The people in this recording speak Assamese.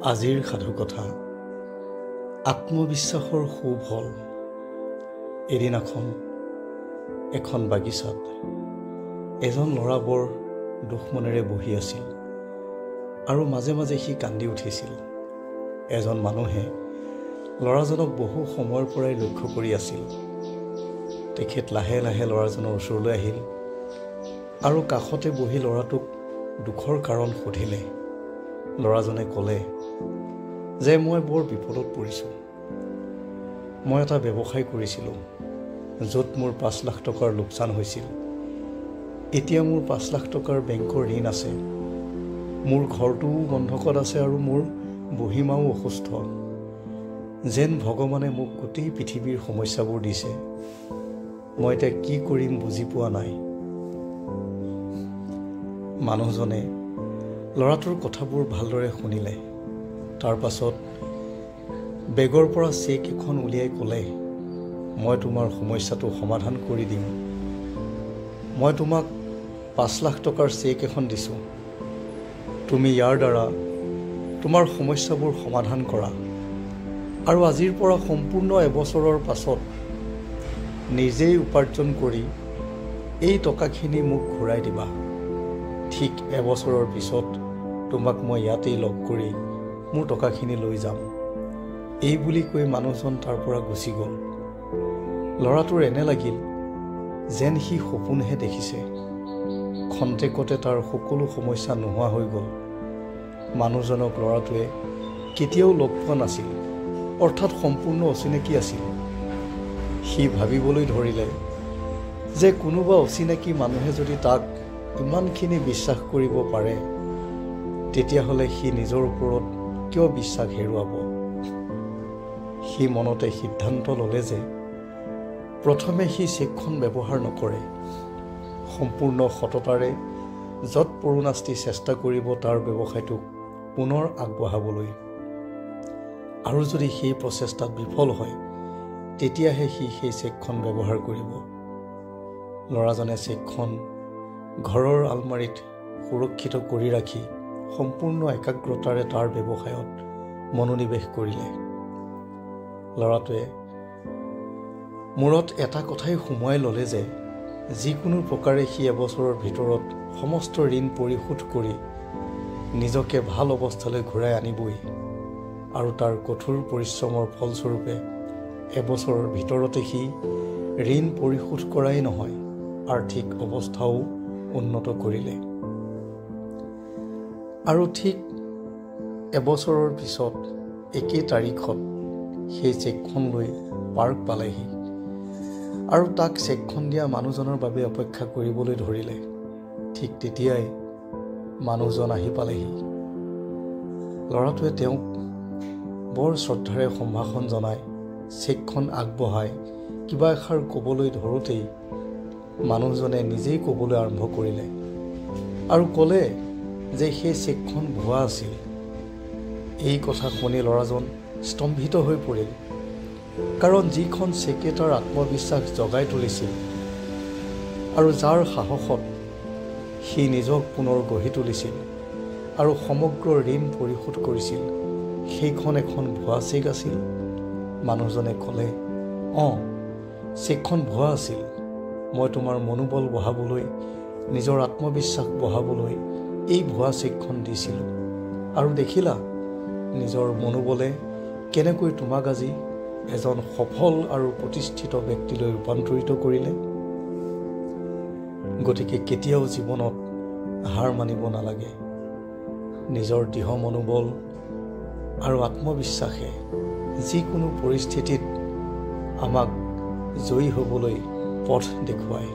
আজিৰ সাধুকথা আত্মবিশ্বাসৰ সুফল। এদিনাখন এখন বাগিচাত এজন ল'ৰা বৰ দুখ মনেৰে বহি আছিল আৰু মাজে মাজে সি কান্দি উঠিছিল। এজন মানুহে ল'ৰাজনক বহু সময়ৰ পৰাই লক্ষ্য কৰি আছিল। তেখেত লাহে লাহে ল'ৰাজনৰ ওচৰলৈ আহিল আৰু কাষতে বহি ল'ৰাটোক দুখৰ কাৰণ সুধিলে। ল'ৰাজনে ক'লে যে মই বৰ বিপদত পৰিছোঁ। মই এটা ব্যৱসায় কৰিছিলোঁ য'ত মোৰ 5 লাখ টকাৰ লোকচান হৈছিল। এতিয়া মোৰ 5 লাখ টকাৰ বেংকৰ ঋণ আছে। মোৰ ঘৰটোও বন্ধকত আছে আৰু মোৰ বুঢ়ীমাও অসুস্থ। যেন ভগৱানে মোক গোটেই পৃথিৱীৰ সমস্যাবোৰ দিছে। মই এতিয়া কি কৰিম বুজি পোৱা নাই। মানুহজনে ল'ৰাটোৰ কথাবোৰ ভালদৰে শুনিলে। তাৰ পাছত বেগৰ পৰা চেক এখন উলিয়াই ক'লে, মই তোমাৰ সমস্যাটো সমাধান কৰি দিম। মই তোমাক 5 লাখ টকাৰ চেক এখন দিছোঁ। তুমি ইয়াৰ দ্বাৰা তোমাৰ সমস্যাবোৰ সমাধান কৰা আৰু আজিৰ পৰা সম্পূৰ্ণ এবছৰৰ পাছত নিজেই উপাৰ্জন কৰি এই টকাখিনি মোক ঘূৰাই দিবা। ঠিক এবছৰৰ পিছত তোমাক মই ইয়াতেই লগ কৰি মোৰ টকাখিনি লৈ যাম। এই বুলি কৈ মানুহজন তাৰ পৰা গুচি গ'ল। ল'ৰাটোৰ এনে লাগিল যেন সি সপোনহে দেখিছে। খন্তেকতে তাৰ সকলো সমস্যা নোহোৱা হৈ গ'ল। মানুহজনক ল'ৰাটোৱে কেতিয়াও লগ পোৱা নাছিল, অৰ্থাৎ সম্পূৰ্ণ অচিনাকি আছিল। সি ভাবিবলৈ ধৰিলে যে কোনোবা অচিনাকি মানুহে যদি তাক ইমানখিনি বিশ্বাস কৰিব পাৰে, তেতিয়াহ'লে সি নিজৰ ওপৰত কিয় বিশ্বাস হেৰুৱাব। সি মনতে সিদ্ধান্ত ল'লে যে প্ৰথমে সি চেকখন ব্যৱহাৰ নকৰে। সম্পূৰ্ণ সততাৰে য'ত পৰোনাস্তি চেষ্টা কৰিব তাৰ ব্যৱসায়টোক পুনৰ আগবঢ়াবলৈ। আৰু যদি সেই প্ৰচেষ্টাত বিফল হয়, তেতিয়াহে সি সেই চেকখন ব্যৱহাৰ কৰিব। ল'ৰাজনে চেকখন ঘৰৰ আলমাৰিত সুৰক্ষিত কৰি ৰাখি সম্পূৰ্ণ একাগ্ৰতাৰে তাৰ ব্যৱসায়ত মনোনিৱেশ কৰিলে। ল'ৰাটোৱে মূৰত এটা কথাই সুমুৱাই ল'লে যে যিকোনো প্ৰকাৰে সি এবছৰৰ ভিতৰত সমস্ত ঋণ পৰিশোধ কৰি নিজকে ভাল অৱস্থালৈ ঘূৰাই আনিবই। আৰু তাৰ কঠোৰ পৰিশ্ৰমৰ ফলস্বৰূপে এবছৰৰ ভিতৰতে সি ঋণ পৰিশোধ কৰাই নহয়, আৰ্থিক অৱস্থাও উন্নত কৰিলে। আৰু ঠিক এবছৰৰ পিছত একেই তাৰিখত সেই চেকখন লৈ পাৰ্ক পালেহি আৰু তাক চেকখন দিয়া মানুহজনৰ বাবে অপেক্ষা কৰিবলৈ ধৰিলে। ঠিক তেতিয়াই মানুহজন আহি পালেহি। ল'ৰাটোৱে তেওঁক বৰ শ্ৰদ্ধাৰে সম্ভাষণ জনাই চেকখন আগবঢ়াই কিবা এষাৰ ক'বলৈ ধৰোঁতেই মানুহজনে নিজেই ক'বলৈ আৰম্ভ কৰিলে আৰু ক'লে যে সেই চেকখন ভুৱা আছিল। এই কথা শুনি ল'ৰাজন স্তম্ভিত হৈ পৰিল, কাৰণ যিখন চেকে তাৰ আত্মবিশ্বাস জগাই তুলিছিল আৰু যাৰ সাহসত সি নিজক পুনৰ গঢ়ি তুলিছিল আৰু সমগ্ৰ ঋণ পৰিশোধ কৰিছিল, সেইখন এখন ভুৱা চেক আছিল। মানুহজনে ক'লে, চেকখন ভুৱা আছিল। মই তোমাৰ মনোবল বঢ়াবলৈ, নিজৰ আত্মবিশ্বাস বঢ়াবলৈ এই ভুৱা চেকখন দিছিলোঁ। আৰু দেখিলা নিজৰ মনোবলে কেনেকৈ তোমাক আজি এজন সফল আৰু প্ৰতিষ্ঠিত ব্যক্তিলৈ ৰূপান্তৰিত কৰিলে। গতিকে কেতিয়াও জীৱনত হাৰ মানিব নালাগে। নিজৰ দৃঢ় মনোবল আৰু আত্মবিশ্বাসে যিকোনো পৰিস্থিতিত আমাক জয়ী হ'বলৈ পথ দেখুৱায়।